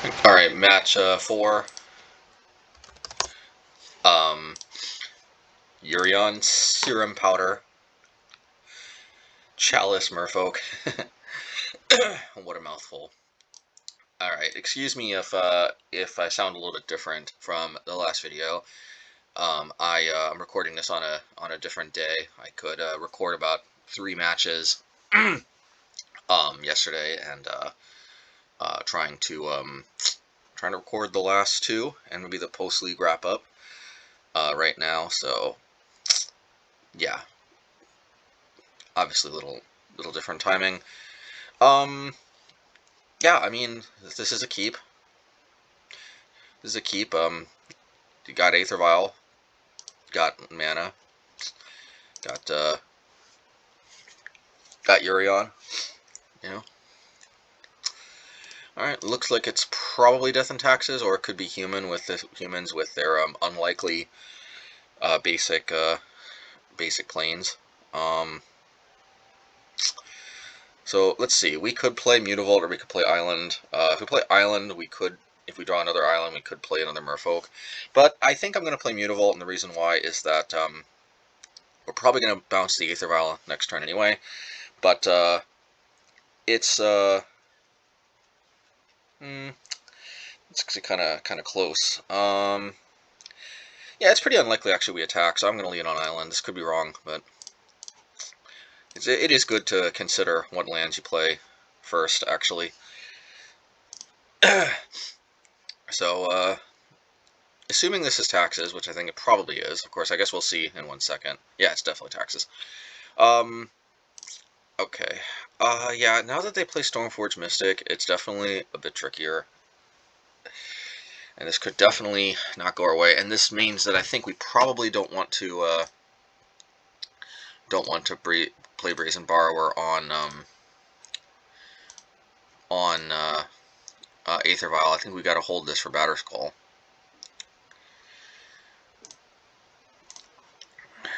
Alright, match 4. Yorion Serum Powder. Chalice-Merfolk. What a mouthful. Alright, excuse me if I sound a little bit different from the last video. I'm recording this on a different day. I could record about 3 matches yesterday, and trying to record the last 2 and maybe the post league wrap up right now. So yeah, obviously a little different timing. Yeah, I mean, this is a keep. This is a keep. You got Aether Vial, got mana, got Yorion. You know. All right, looks like it's probably Death and Taxes, or it could be humans with their unlikely basic planes. So let's see. We could play Mutavault, or we could play Island. If we play Island, we could. If we draw another Island, we could play another Merfolk. But I think I'm going to play Mutavault, and the reason why is that we're probably going to bounce the Aether Vial next turn anyway. But it's kind of close. Yeah, it's pretty unlikely actually we attack, so I'm going to lean on Island. This could be wrong, but it is good to consider what lands you play first, actually. So, assuming this is taxes, which I think it probably is. Of course, I guess we'll see in 1 second. Yeah, it's definitely taxes. Okay. Yeah, now that they play Stormforge Mystic, it's definitely a bit trickier. And this could definitely not go our way. And this means that I think we probably don't want to play Brazen Borrower on Aether Vial. I think we got to hold this for Batterskull.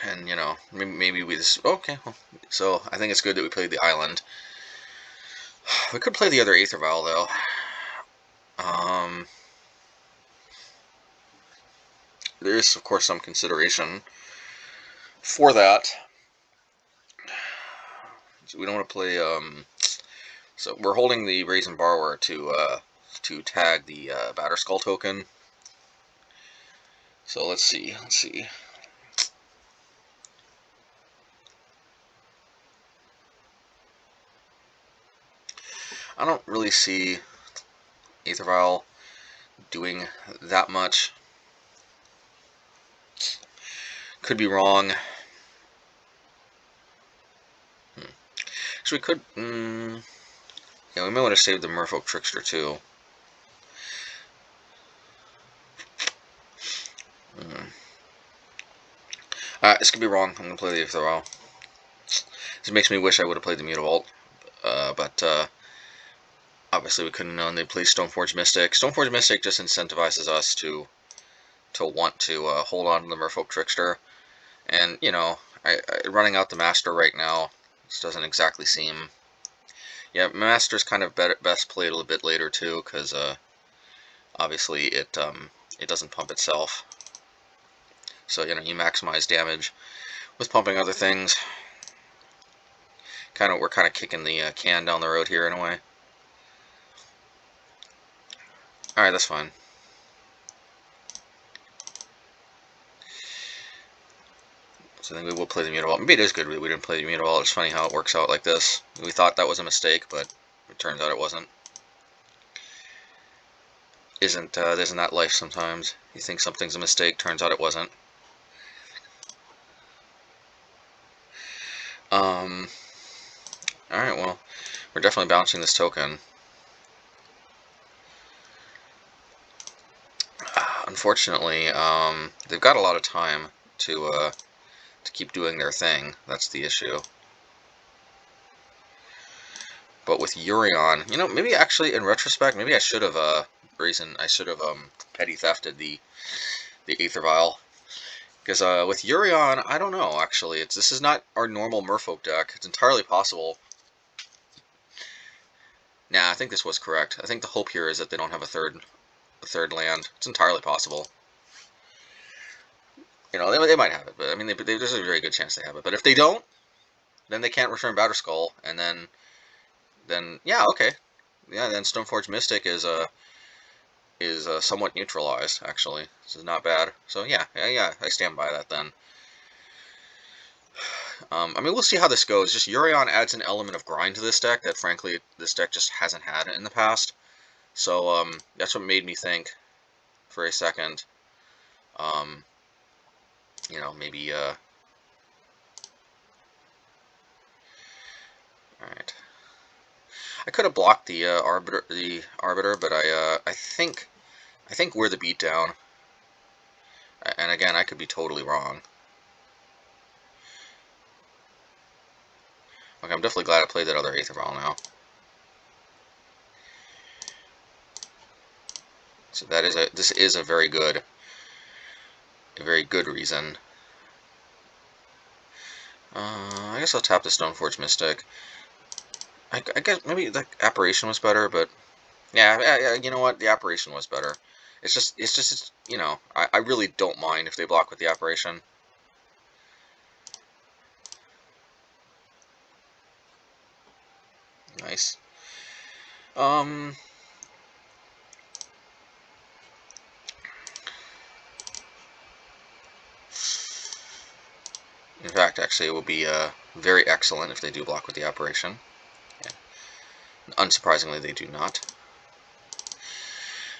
And, you know, maybe we just... Okay, so I think it's good that we played the Island. We could play the other Aether Vial, though. There is, of course, some consideration for that. So we don't want to play... So we're holding the Brazen Borrower to tag the Batterskull token. So let's see. I don't really see Aether Vial doing that much. Could be wrong. So we could... yeah, we may want to save the Merfolk Trickster too. This could be wrong. I'm going to play the Aether Vial. This makes me wish I would have played the Mutavault. But obviously we couldn't have known they'd play Stoneforge Mystic. Stoneforge Mystic just incentivizes us to want to hold on to the Merfolk Trickster. And, you know, running out the Master right now, this doesn't exactly seem... Yeah, Master's kind of best played a little bit later too, because obviously it doesn't pump itself. So, you know, you maximize damage with pumping other things. We're kind of kicking the can down the road here in a way. All right, that's fine. So I think we will play the Mutavault. Maybe it is good we didn't play the Mutavault. It's funny how it works out like this. We thought that was a mistake, but it turns out it wasn't. Isn't that life sometimes? You think something's a mistake, turns out it wasn't. Alright, well, we're definitely bouncing this token. Unfortunately, they've got a lot of time to keep doing their thing. That's the issue. But with Yorion, you know, maybe actually in retrospect, maybe I should have petty thefted the Aether Vial. Because with Yorion, I don't know, actually. This is not our normal Merfolk deck. It's entirely possible Nah, I think this was correct. I think the hope here is that they don't have a third land. It's entirely possible. You know, they might have it, but I mean, there's a very good chance they have it. But if they don't, then they can't return Batterskull, and then yeah, okay, yeah, then Stoneforge Mystic is somewhat neutralized. Actually, this is not bad. So yeah, I stand by that then. I mean, we'll see how this goes. Just Yorion adds an element of grind to this deck that, frankly, this deck just hasn't had in the past. So that's what made me think for a second. You know, maybe. All right. I could have blocked the arbiter, but I think we're the beatdown. And again, I could be totally wrong. Okay, I'm definitely glad I played that other Aether Vial now. So this is a very good reason. I guess I'll tap the Stoneforge Mystic. I guess maybe the Apparition was better, but yeah, you know what? The Apparition was better. It's just you know, I really don't mind if they block with the Apparition. Nice. In fact, actually, it will be very excellent if they do block with the Apparition. Yeah. Unsurprisingly, they do not.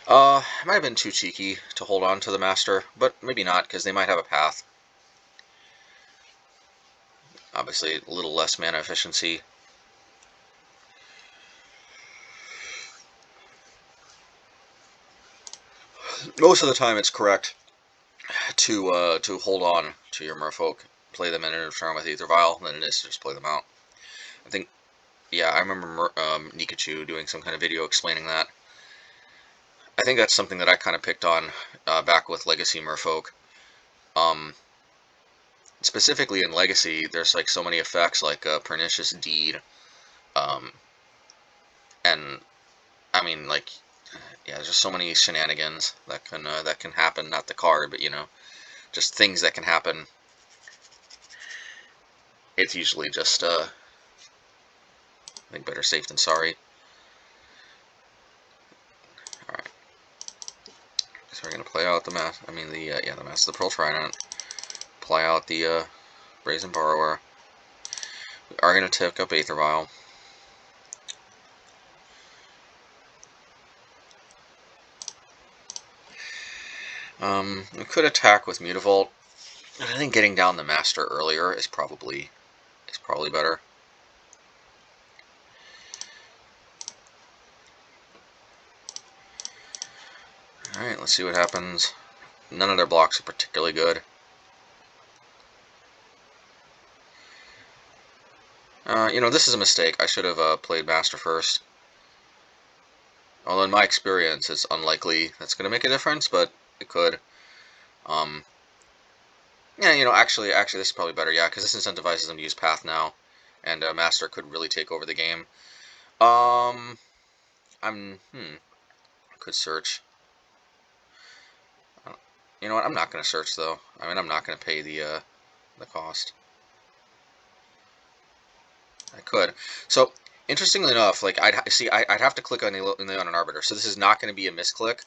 It might have been too cheeky to hold on to the Master, but maybe not, because they might have a path. Obviously, a little less mana efficiency. Most of the time, it's correct to hold on to your Merfolk, play them in a turn with Aether Vial, than it is to just play them out. I think, yeah, I remember Nikachu doing some kind of video explaining that. I think that's something that I kind of picked on back with Legacy Merfolk. Specifically in Legacy, there's like so many effects, like Pernicious Deed, and I mean, like, yeah, there's just so many shenanigans that can happen. Not the card, but you know, just things that can happen. It's usually just I think better safe than sorry. All right, so we're gonna play out the the Master of the Pearl Trident. Play out the Brazen Borrower. We are gonna take up Aether Vial. We could attack with Mutavault. I think getting down the Master earlier is probably better. Alright, let's see what happens. None of their blocks are particularly good. You know, this is a mistake. I should have played Master first. Although in my experience, it's unlikely that's going to make a difference, but it could. Yeah, you know, actually, this is probably better, yeah, because this incentivizes them to use Path now, and Master could really take over the game. Could search. You know what? I'm not going to search though. I mean, I'm not going to pay the cost. I could. So interestingly enough, like I'd have to click on an Arbiter. So this is not going to be a misclick.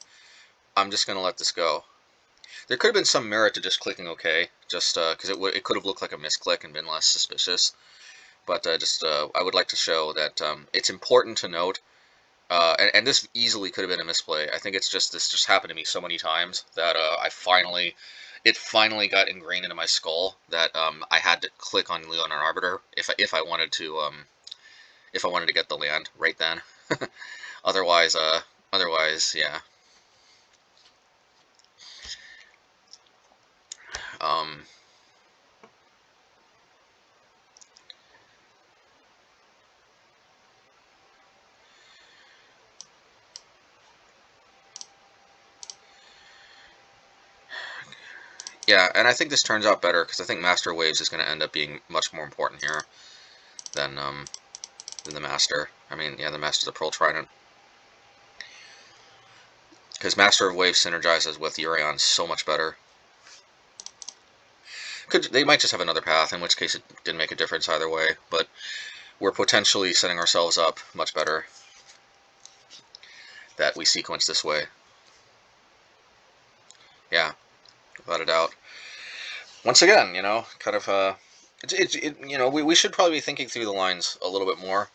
I'm just going to let this go. There could have been some merit to just clicking OK, just because it could have looked like a misclick and been less suspicious. But I would like to show that it's important to note. And this easily could have been a misplay. I think this just happened to me so many times that it finally got ingrained into my skull that I had to click on Leon and Arbiter if I wanted to get the land right then. otherwise, yeah. Yeah, and I think this turns out better because I think Master Waves is going to end up being much more important here than the Master. I mean, yeah, the Master's a Pearl Trident. Because Master of Waves synergizes with Yorion so much better. They might just have another path, in which case it didn't make a difference either way, but we're potentially setting ourselves up much better that we sequence this way. Yeah, without a doubt. Once again, you know, kind of, you know, we should probably be thinking through the lines a little bit more.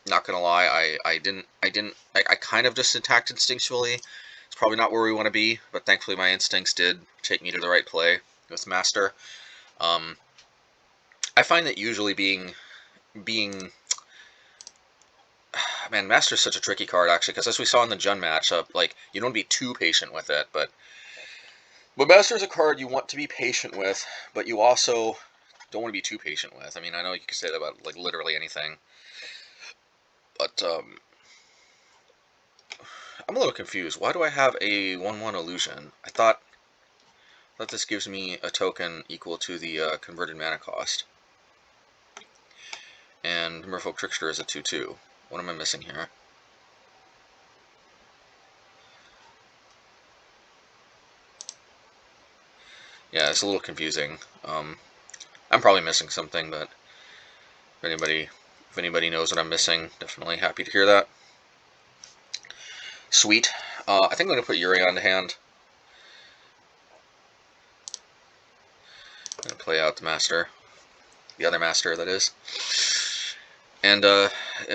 Not gonna lie, I kind of just attacked instinctually. It's probably not where we want to be, but thankfully my instincts did take me to the right play with Master. I find that usually being man, Master's such a tricky card, actually, because as we saw in the Jun matchup, like, you don't want to be too patient with it, but Master's a card you want to be patient with, but you also don't want to be too patient with. I mean, I know you could say that about, like, literally anything, but, I'm a little confused. Why do I have a 1/1 illusion? I thought this gives me a token equal to the converted mana cost. And Merfolk Trickster is a 2/2. What am I missing here? Yeah, it's a little confusing. I'm probably missing something, but if anybody knows what I'm missing, definitely happy to hear that. Sweet. I think I'm going to put Yorion to hand. I'm going to play out the Master. The other Master, that is. And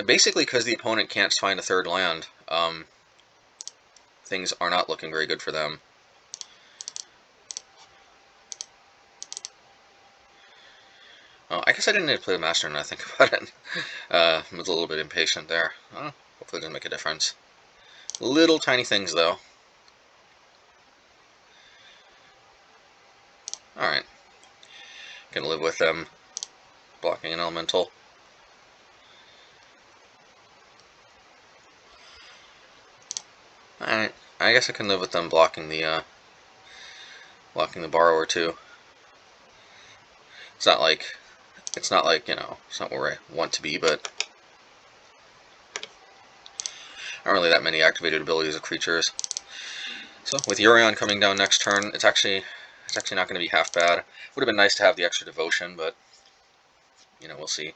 basically, because the opponent can't find a third land, things are not looking very good for them. Oh, I guess I didn't need to play the Master now I think about it. I was a little bit impatient there. Oh, hopefully it doesn't make a difference. Little tiny things, though. Alright. Gonna live with them blocking an elemental. Alright. I guess I can live with them blocking the Borrower too. It's not like, you know, it's not where I want to be, but not really that many activated abilities of creatures. So with Yorion coming down next turn, it's actually not going to be half bad. Would have been nice to have the extra devotion, but you know, we'll see.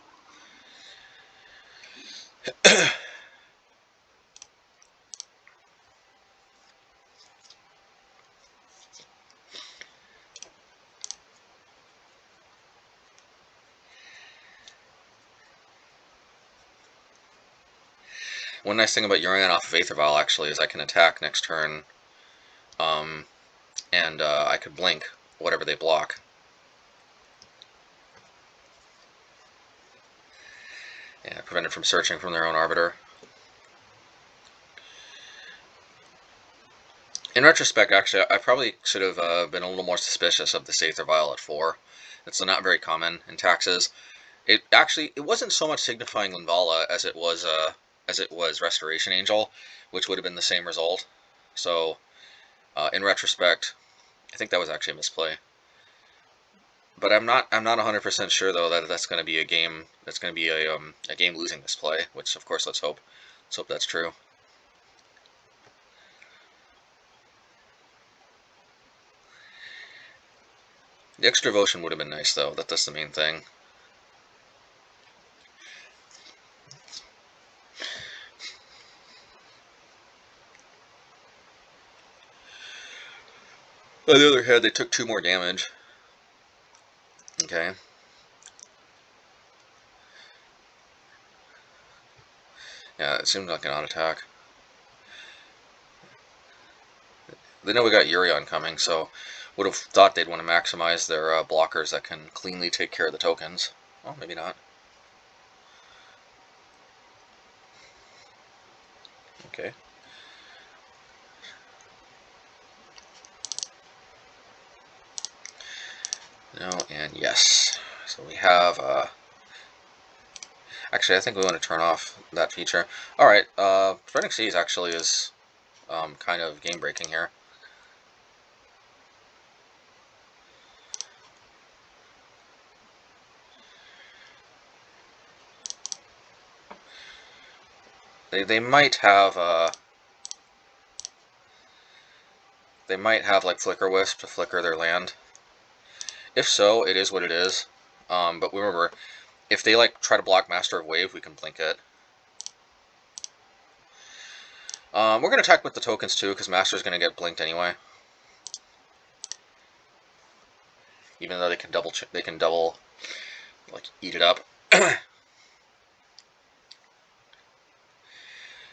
One nice thing about Yorion off of Aether Vial, actually, is I can attack next turn, and I could blink whatever they block. Yeah, prevented from searching from their own Arbiter. In retrospect, actually, I probably should have been a little more suspicious of this Aether Vial at 4. It's not very common in taxes. It wasn't so much signifying Linvala as it was Restoration Angel, which would have been the same result. So, in retrospect, I think that was actually a misplay. But I'm not 100% sure though that that's going to be a game a game losing misplay. Which of course let's hope that's true. The extra devotion would have been nice though. That's the main thing. On the other hand, they took 2 more damage. Okay. Yeah, it seems like an odd attack. They know we got Yorion coming, so would have thought they'd want to maximize their blockers that can cleanly take care of the tokens. Well, maybe not. Okay. No, and yes. So we have, actually, I think we want to turn off that feature. Alright, Threatening Seas actually is kind of game-breaking here. They might have like Flicker Wisp to flicker their land. If so, it is what it is. But remember, if they like try to block Master of Wave, we can blink it. We're gonna attack with the tokens too, because Master's gonna get blinked anyway. Even though they can double, like eat it up.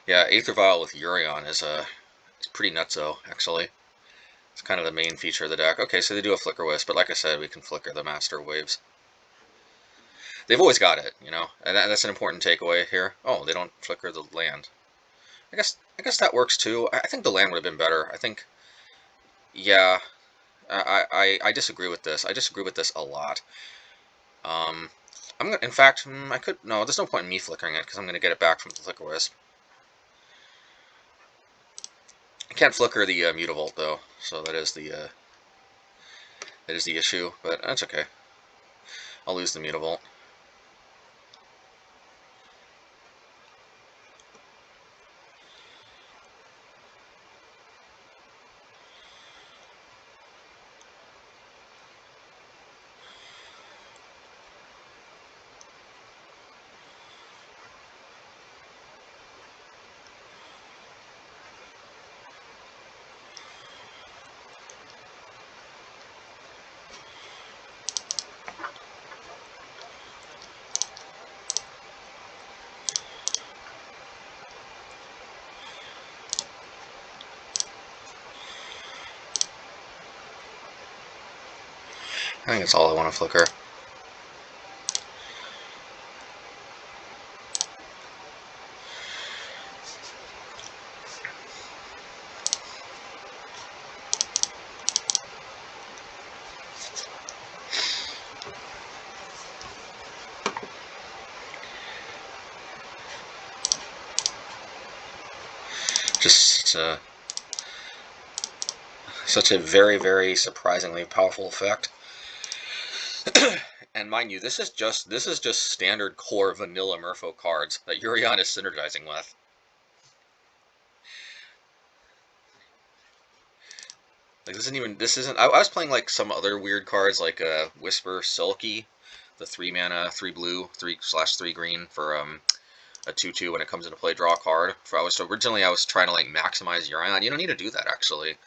Yeah, Aether Vial with Yorion is pretty nutso, actually. It's kind of the main feature of the deck. Okay, so they do a Flicker Wisp, but like I said, we can flicker the Master Waves. They've always got it, you know, and that's an important takeaway here. Oh, they don't flicker the land. I guess that works too. I think the land would have been better. I think, yeah, I disagree with this. I disagree with this a lot. I'm gonna, in fact, I could, no, there's no point in me flickering it, because I'm gonna get it back from the Flicker Wisp. I can't flicker the Mutavault though, so that is the issue. But that's okay. I'll lose the Mutavault. I think that's all I want to flicker. Just such a very, very surprisingly powerful effect. And mind you, this is just standard core vanilla Merfolk cards that Yorion is synergizing with. Like this isn't. I was playing like some other weird cards like Whisper Sulky, the 3 mana, 3 blue, 3/3 green for a 2/2 when it comes into play. Draw a card. Originally I was trying to like maximize Yorion. You don't need to do that actually.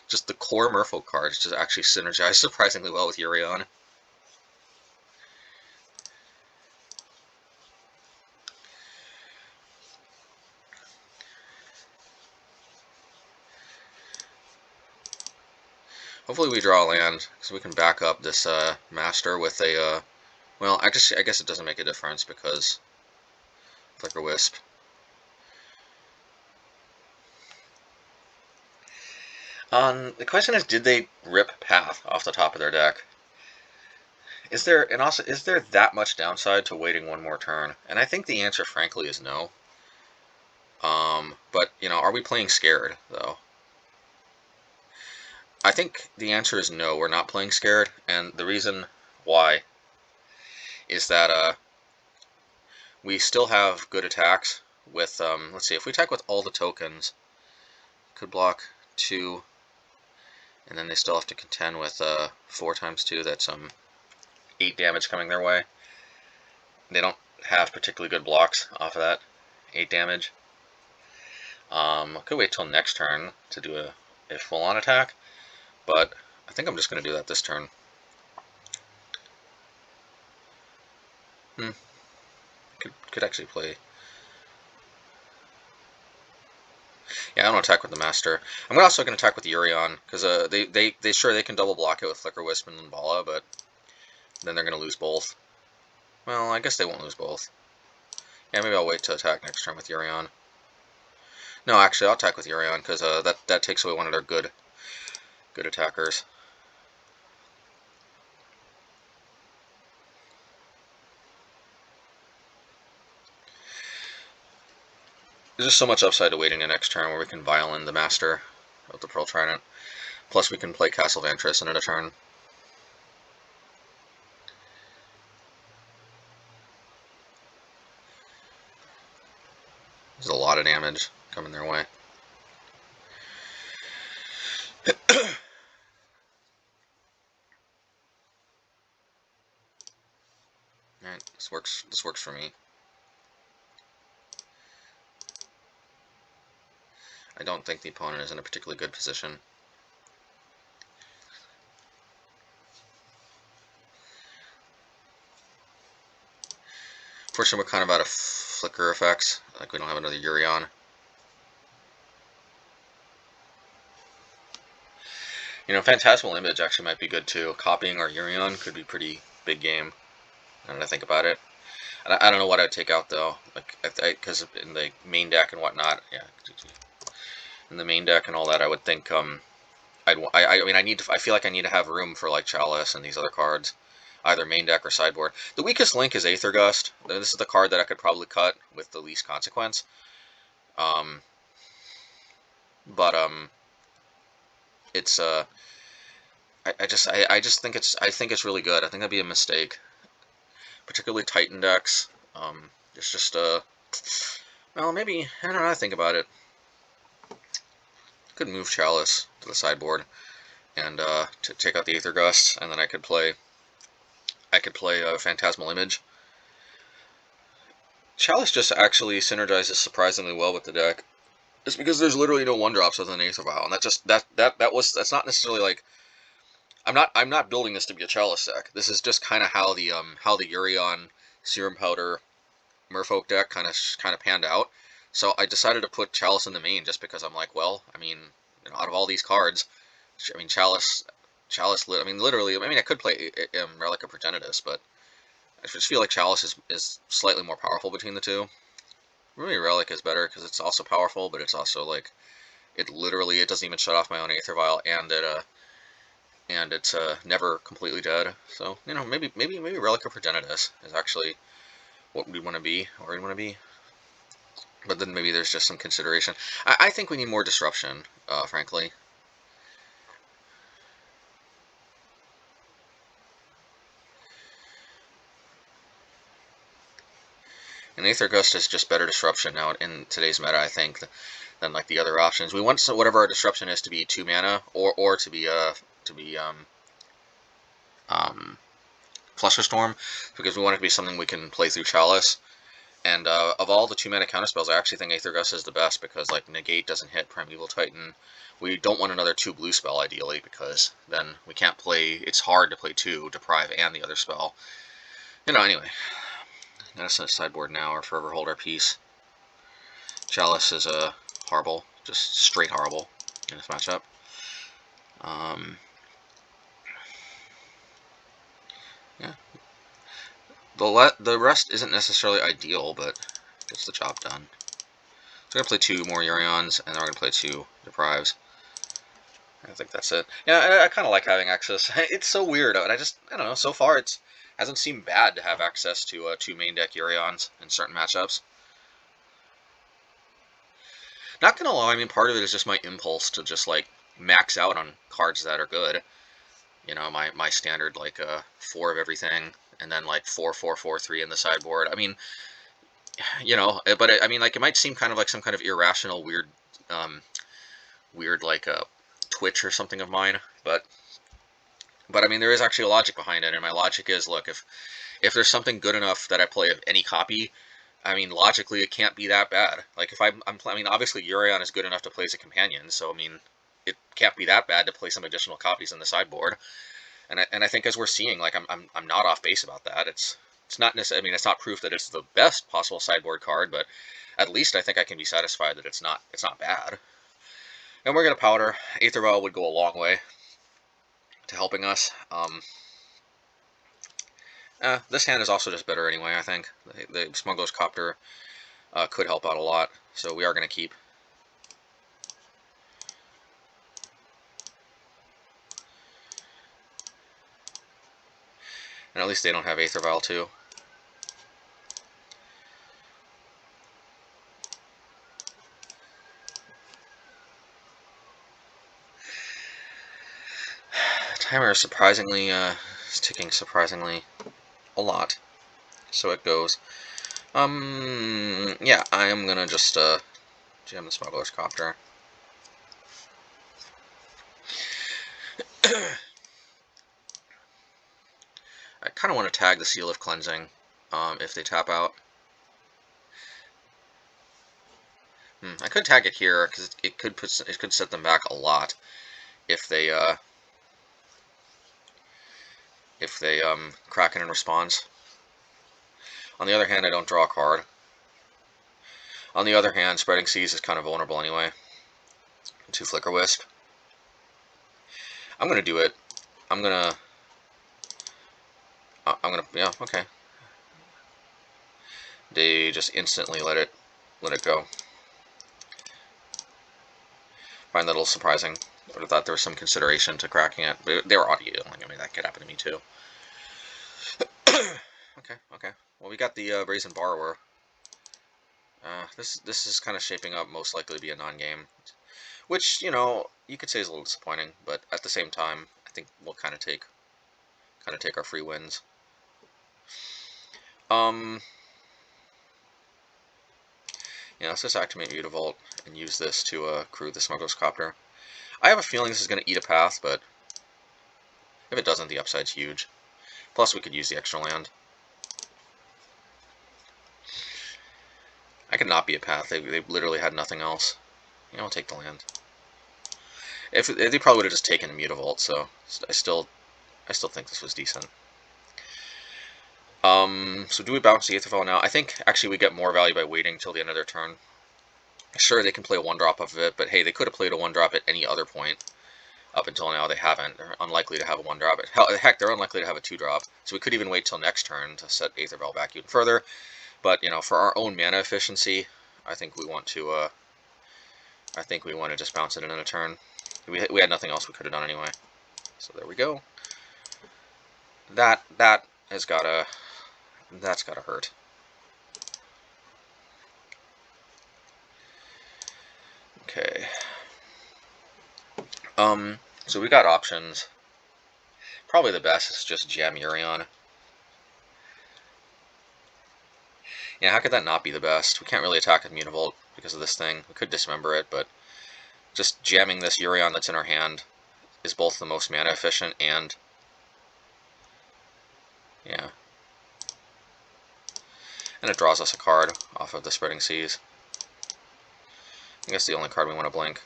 Just the core Merfolk cards just actually synergize surprisingly well with Yorion. Hopefully we draw a land, so we can back up this Master with a, well, I guess it doesn't make a difference because Flicker Wisp. The question is, did they rip Path off the top of their deck? Is there that much downside to waiting one more turn? And I think the answer, frankly, is no. But, you know, are we playing scared, though? I think the answer is no, we're not playing scared, and the reason why is that we still have good attacks with, let's see, if we attack with all the tokens, could block 2, and then they still have to contend with 4 times 2, that's 8 damage coming their way. They don't have particularly good blocks off of that 8 damage. Could wait till next turn to do a full-on attack, but I think I'm just going to do that this turn. Could actually play. Yeah, I don't attack with the Master. I'm also going to attack with the Yorion, because they can double block it with Flicker Wisp and Limbala, but then they're going to lose both. Well, I guess they won't lose both. Yeah, maybe I'll wait to attack next turn with Yorion. No, actually, I'll attack with Yorion, because that takes away one of their good attackers. There's just so much upside to waiting the next turn where we can Violin the Master of the Pearl Trident. Plus we can play Castle Vantress in a turn. There's a lot of damage coming their way. Alright, this works for me. I don't think the opponent is in a particularly good position. Fortunately, we're kind of out of flicker effects. Like, we don't have another Yorion. You know, Phantasmal Image actually might be good too. Copying our Yorion could be pretty big game. Now that I think about it. And I don't know what I'd take out though. Like, because in the main deck and whatnot, yeah. In the main deck and all that, I would think I mean, I feel like I need to have room for like Chalice and these other cards, either main deck or sideboard. The weakest link is Aether Gust. This is the card that I could probably cut with the least consequence. It's I just think it's really good. I think that'd be a mistake, particularly Titan decks. It's just well, maybe I don't know. I think about it. Could move Chalice to the sideboard and to take out the Aether Gust, and then I could play a Phantasmal Image. Chalice just actually synergizes surprisingly well with the deck. It's because there's literally no 1-drops with an Aether Vial, and that's not necessarily like I'm not building this to be a Chalice deck. This is just kind of how the Yorion Serum Powder Merfolk deck kind of panned out. So I decided to put Chalice in the main just because I'm like, well, I mean, you know, out of all these cards, I mean, Chalice. I mean, literally. I mean, I could play Relic of Progenitus, but I just feel like Chalice is slightly more powerful between the two. Maybe Relic is better because it's also powerful, but it's also like it doesn't even shut off my own Aether Vial, and it's never completely dead. So you know, maybe Relic of Progenitus is actually what we want to be, or we want to be. But then maybe there's just some consideration. I think we need more disruption, frankly. And Aether Gust is just better disruption now in today's meta, I think, than like the other options. We want whatever our disruption is to be 2 mana, or to be Flusterstorm, because we want it to be something we can play through Chalice. And of all the 2 mana counterspells, I actually think Aether Gust is the best because like Negate doesn't hit Primeval Titan. We don't want another 2 blue spell ideally because then we can't play. It's hard to play 2 Deprive and the other spell. You know. Anyway, got us in a sideboard now, or forever hold our peace. Chalice is horrible, just straight horrible in this matchup. Yeah. The rest isn't necessarily ideal, but gets the job done. So we're going to play 2 more Yorions, and then we're going to play 2 Deprives. I think that's it. Yeah, I kind of like having access. It's so weird, and I don't know, so far it hasn't seemed bad to have access to 2 main deck Yorions in certain matchups. Not gonna lie, I mean, part of it is just my impulse to just, like, max out on cards that are good. You know, my standard, like, 4 of everything, and then, like, 4, 4, 4, 3 in the sideboard. I mean, you know, but I mean, like, it might seem kind of like some kind of irrational, weird, like, twitch or something of mine, but I mean, there is actually a logic behind it, and my logic is, look, if there's something good enough that I play of any copy, I mean, logically, it can't be that bad. Like, if I mean, obviously, Yorion is good enough to play as a companion, so, I mean, it can't be that bad to play some additional copies in the sideboard. And I think as we're seeing, like, I'm not off base about that. It's not necessarily, I mean, it's not proof that it's the best possible sideboard card, but at least I think I can be satisfied that it's not bad. And we're gonna powder. Aether Vial would go a long way to helping us. This hand is also just better anyway, I think. The Smuggler's Copter could help out a lot, so we are going to keep. And at least they don't have Aether Vial too. Timer is surprisingly is ticking surprisingly a lot. So it goes. Yeah, I am gonna just Jam the Smuggler's Copter. I kind of want to tag the Seal of Cleansing if they tap out. I could tag it here because it could set them back a lot if they crack it in response. On the other hand, I don't draw a card. On the other hand, Spreading Seas is kind of vulnerable anyway. 2 Flicker Wisp. I'm gonna do it. Yeah, okay. They just instantly let it go. Find that a little surprising. I would have thought there was some consideration to cracking it, but they were auto dealing. I mean, that could happen to me too. Okay. Well, we got the Brazen Borrower. This is kind of shaping up most likely to be a non-game, which, you know, you could say is a little disappointing, but at the same time, I think we'll kind of take our free wins. Yeah, let's just activate Mutavault and use this to crew the Smuggler's Copter. I have a feeling this is going to eat a path, but if it doesn't, the upside's huge. Plus, we could use the extra land. I could not be a path. They literally had nothing else. Yeah, I'll take the land. If they probably would have just taken the Mutavault, so I still think this was decent. So do we bounce the Aether Vial now? I think actually we get more value by waiting till the end of their turn. Sure, they can play a 1-drop off of it, but hey, they could have played a 1-drop at any other point. Up until now, they haven't. They're unlikely to have a 1-drop. Heck, they're unlikely to have a 2-drop. So we could even wait till next turn to set Aether Vial back even further. But, you know, for our own mana efficiency, I think we want to just bounce it in a turn. We had nothing else we could have done anyway. So there we go. That's gotta hurt. Okay. So we got options. Probably the best is just jam Yorion. Yeah, how could that not be the best? We can't really attack with Mutavault because of this thing. We could dismember it, but just jamming this Yorion that's in our hand is both the most mana efficient and... yeah. And it draws us a card off of the Spreading Seas. I guess the only card we want to blink.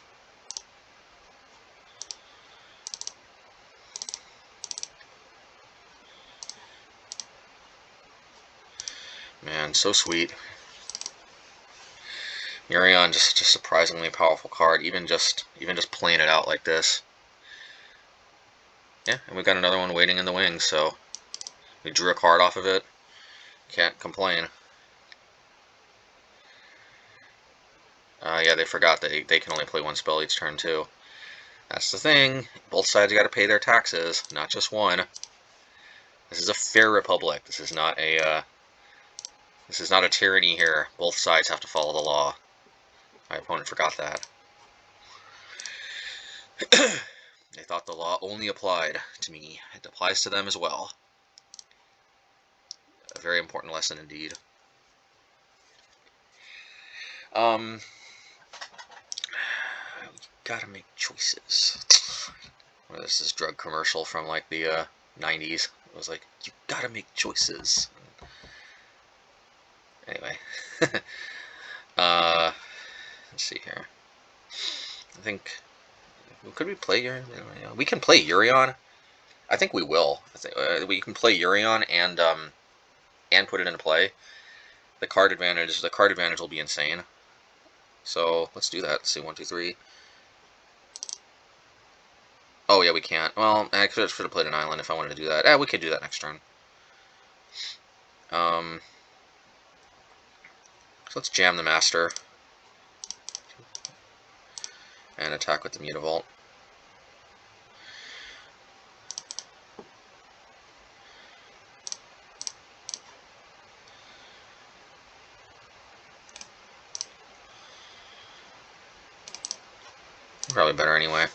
Man, so sweet. Yorion, just surprisingly powerful card, even just playing it out like this. Yeah, and we got another one waiting in the wings, so we drew a card off of it. Can't complain. Yeah, they forgot that they can only play 1 spell each turn too. That's the thing. Both sides got to pay their taxes, not just one. This is a fair republic. This is not a tyranny here. Both sides have to follow the law. My opponent forgot that. They thought the law only applied to me. It applies to them as well. A very important lesson indeed. Gotta make choices. Well, this is drug commercial from like the 90s. It was like, you gotta make choices. Anyway. Let's see here. I think... could we play Yorion? We can play Yorion. I think we will. I think we can play Yorion and put it into play. The card advantage will be insane. So let's do that. Let's see, 1, 2, 3. Oh yeah, we can't. Well, I should have played an island if I wanted to do that. We could do that next turn. So let's jam the Master and attack with the Mutavault. Probably better anyway.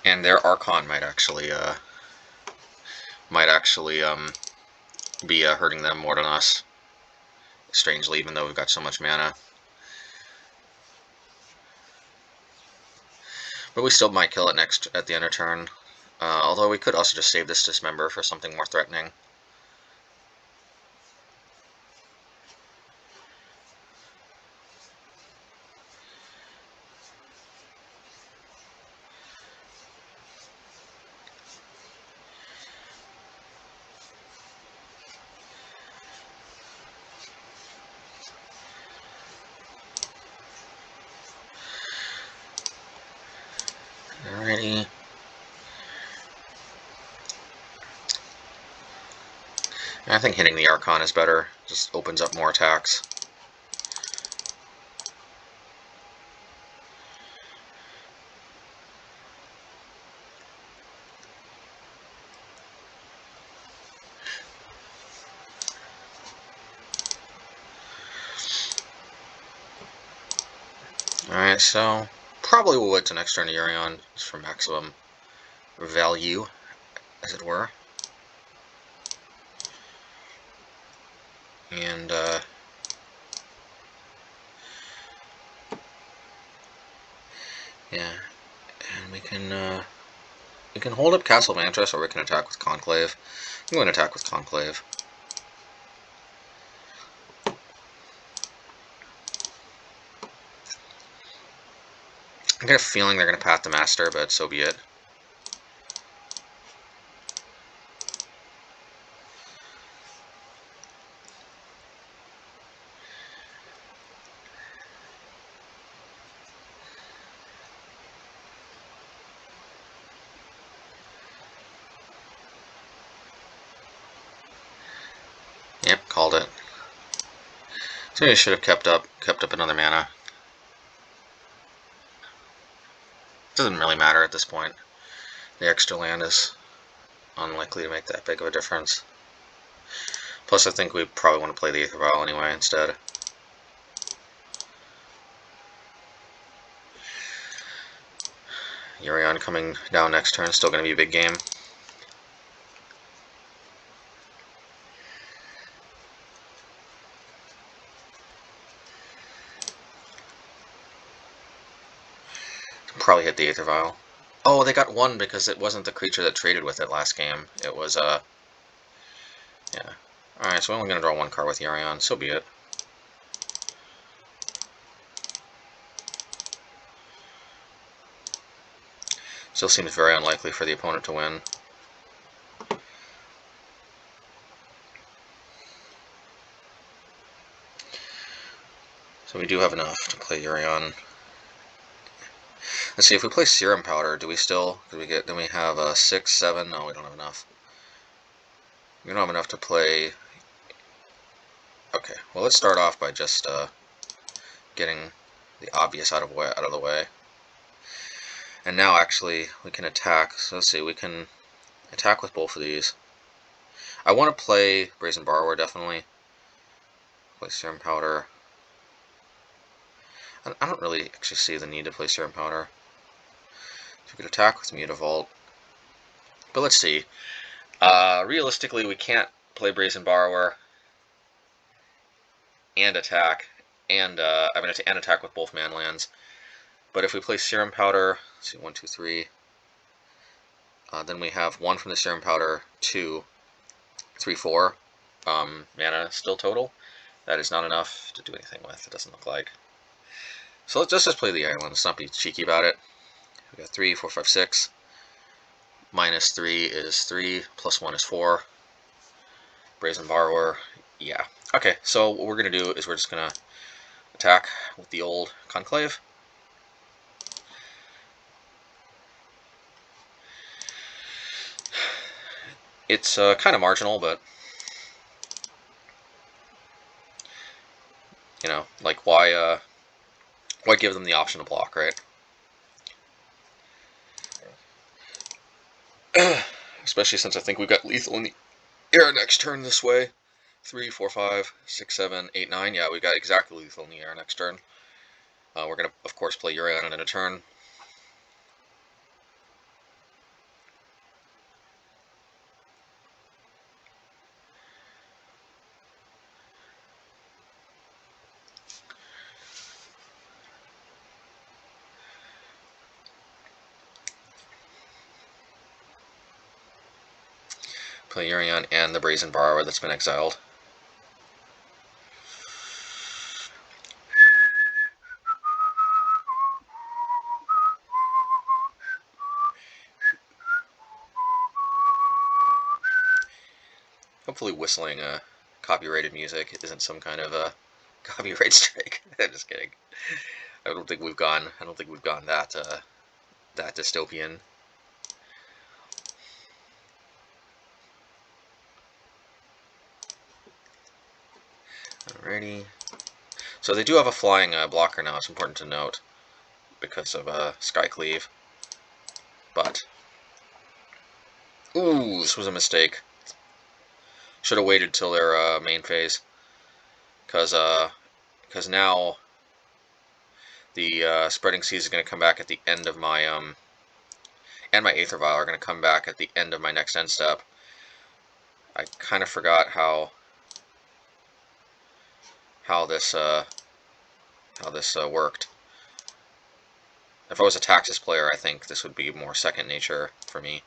And their Archon might actually be hurting them more than us. strangely, even though we've got so much mana. But we still might kill it next at the end of turn. Although we could also just save this Dismember for something more threatening. Alrighty. I think hitting the Archon is better. Just opens up more attacks. Alright, so probably we'll wait till next turn to Yorion just for maximum value, as it were. And yeah, and we can hold up Castle Vantress, or we can attack with Conclave. I'm going to attack with Conclave. I get a feeling they're going to path the Master, but so be it. Yep, called it. So maybe I should have kept up another mana. Doesn't really matter at this point. The extra land is unlikely to make that big of a difference. Plus, I think we probably want to play the Aether Vial anyway instead. Yorion coming down next turn, still going to be a big game. Probably hit the Aether Vial. Oh, they got one because it wasn't the creature that traded with it last game. It was, yeah. Alright, so we're only going to draw one card with Yorion, so be it. Still seems very unlikely for the opponent to win. So we do have enough to play Yorion. Let's see, if we play Serum Powder, do we still, then we have 6, 7, no, we don't have enough. We don't have enough to play. Okay, well let's start off by just getting the obvious out of the way. And now actually we can attack, so let's see, we can attack with both of these. I want to play Brazen Borrower, definitely. Play Serum Powder. I don't really actually see the need to play Serum Powder. So we could attack with Mutavault. But let's see. Realistically, we can't play Brazen Borrower and attack, and and attack with both manlands. But if we play Serum Powder, let's see, 1, 2, 3. Then we have 1 from the Serum Powder, 2, 3, 4 mana still total. That is not enough to do anything with, it doesn't look like. So let's just play the island, let's not be cheeky about it. We got 3, 4, 5, 6. Minus 3 is 3, plus 1 is 4. Brazen Borrower, yeah. Okay, so what we're going to do is we're just going to attack with the old Conclave. It's kind of marginal, but you know, like why give them the option to block, right? Especially since I think we've got lethal in the air next turn this way. 3, 4, 5, 6, 7, 8, 9. Yeah, we got exactly lethal in the air next turn. We're going to, of course, play Yorion in a turn. Powder-Yorion and the Brazen Borrower that's been exiled. Hopefully whistling copyrighted music isn't some kind of a copyright strike. I'm just kidding. I don't think we've gone that that dystopian. Alrighty. So they do have a flying blocker now. It's important to note because of Skycleave. But ooh, this was a mistake. Should have waited till their main phase, because now the Spreading Seas is going to come back at the end of my and my Aether Vial are going to come back at the end of my next end step. I kind of forgot how this worked. If I was a Taxis player, I think this would be more second nature for me.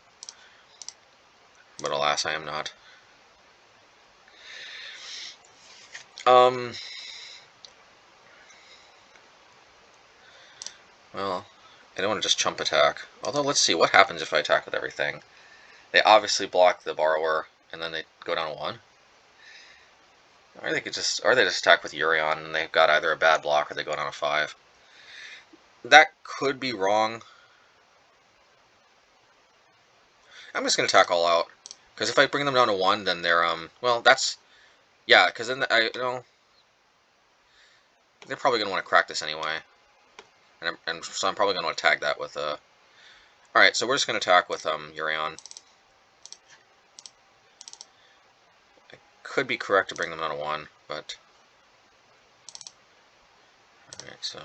But alas, I am not. Well, I don't want to just chump attack. Although, let's see, what happens if I attack with everything? They obviously block the Borrower, and then they go down to 1. Or they just attack with Yorion, and they've got either a bad block or they go down to 5. That could be wrong. I'm just going to attack all out. Because if I bring them down to 1, then they're, well, that's, yeah, because then, they're probably going to want to crack this anyway. And so I'm probably going to want to tag that with, alright, so we're just going to attack with, Yorion. I could be correct to bring them down to 1, but, alright, so,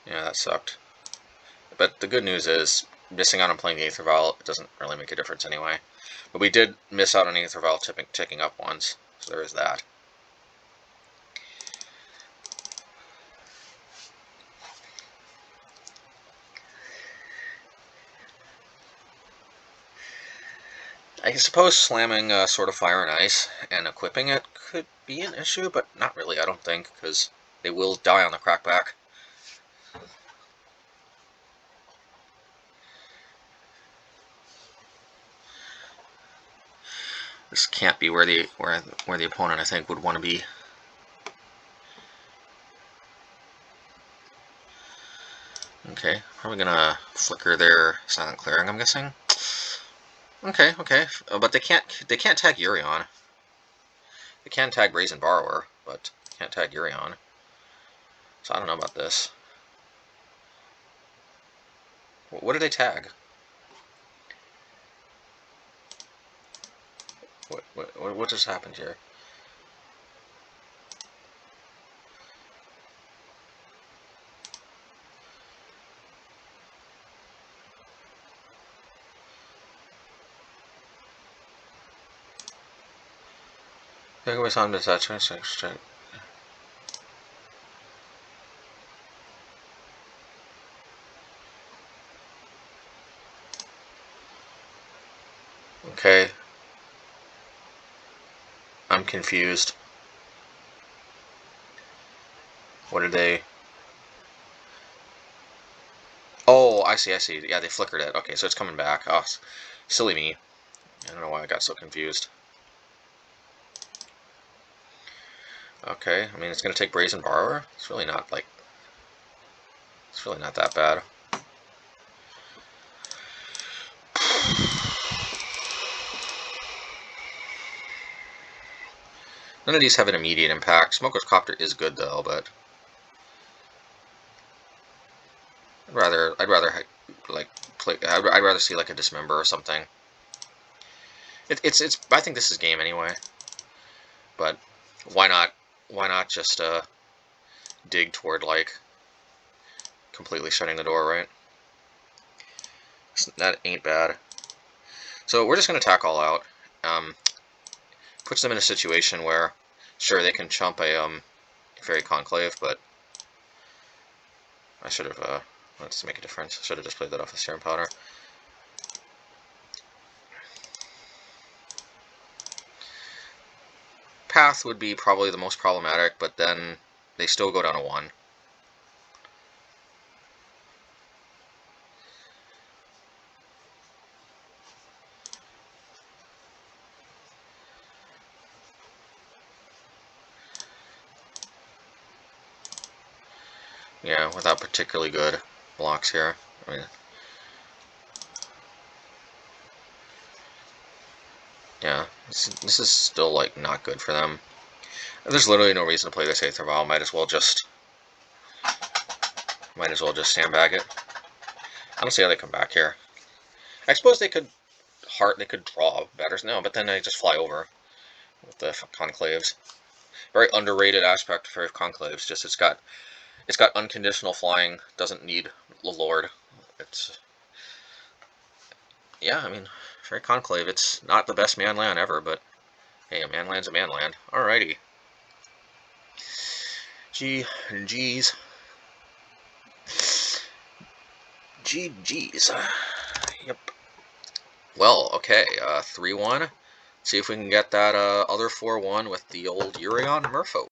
yeah, that sucked. But the good news is, missing out on playing the Aether Vial, it doesn't really make a difference anyway. But we did miss out on Aether Vial ticking up once, so there is that. I suppose slamming Sword of Fire and Ice and equipping it could be an issue, but not really, I don't think, because they will die on the crackback. This can't be where the opponent, I think, would want to be. Okay, probably gonna flicker their Silent Clearing, I'm guessing. Okay, but they can't tag Yorion. They can tag Brazen Borrower, but can't tag Yorion. So I don't know about this. What did they tag? What just happened here? Take away some detachment. Okay. I'm confused. What did they... Oh, I see. Yeah, they flickered it. Okay, so it's coming back. Oh, silly me. I don't know why I got so confused. Okay, I mean, it's going to take Brazen Borrower. It's really not, like... It's really not that bad. None of these have an immediate impact. Smuggler's Copter is good, though, but... I'd rather like play. I'd rather see like a Dismember or something. It's. I think this is game anyway. But why not? Why not just dig toward like completely shutting the door, right? That ain't bad. So we're just gonna attack all out. Puts them in a situation where, sure, they can chump a Faerie Conclave, but I should have, let's make a difference. I should have just played that off of Serum Powder. Path would be probably the most problematic, but then they still go down to 1. Yeah, without particularly good blocks here. I mean, yeah, this is still, like, not good for them. There's literally no reason to play this Aether Vial. Might as well just sandbag it. I don't see how they come back here. I suppose they could they could draw better. No, but then they just fly over with the conclaves. Very underrated aspect for conclaves. Just it's got unconditional flying. Doesn't need the Lord. It's, yeah, I mean, Faerie Conclave. It's not the best man land ever, but hey, a man land's a man land. Alrighty. GG's. GG's. Yep. Well, okay, 3-1. See if we can get that other 4-1 with the old Yorion-Merfolk.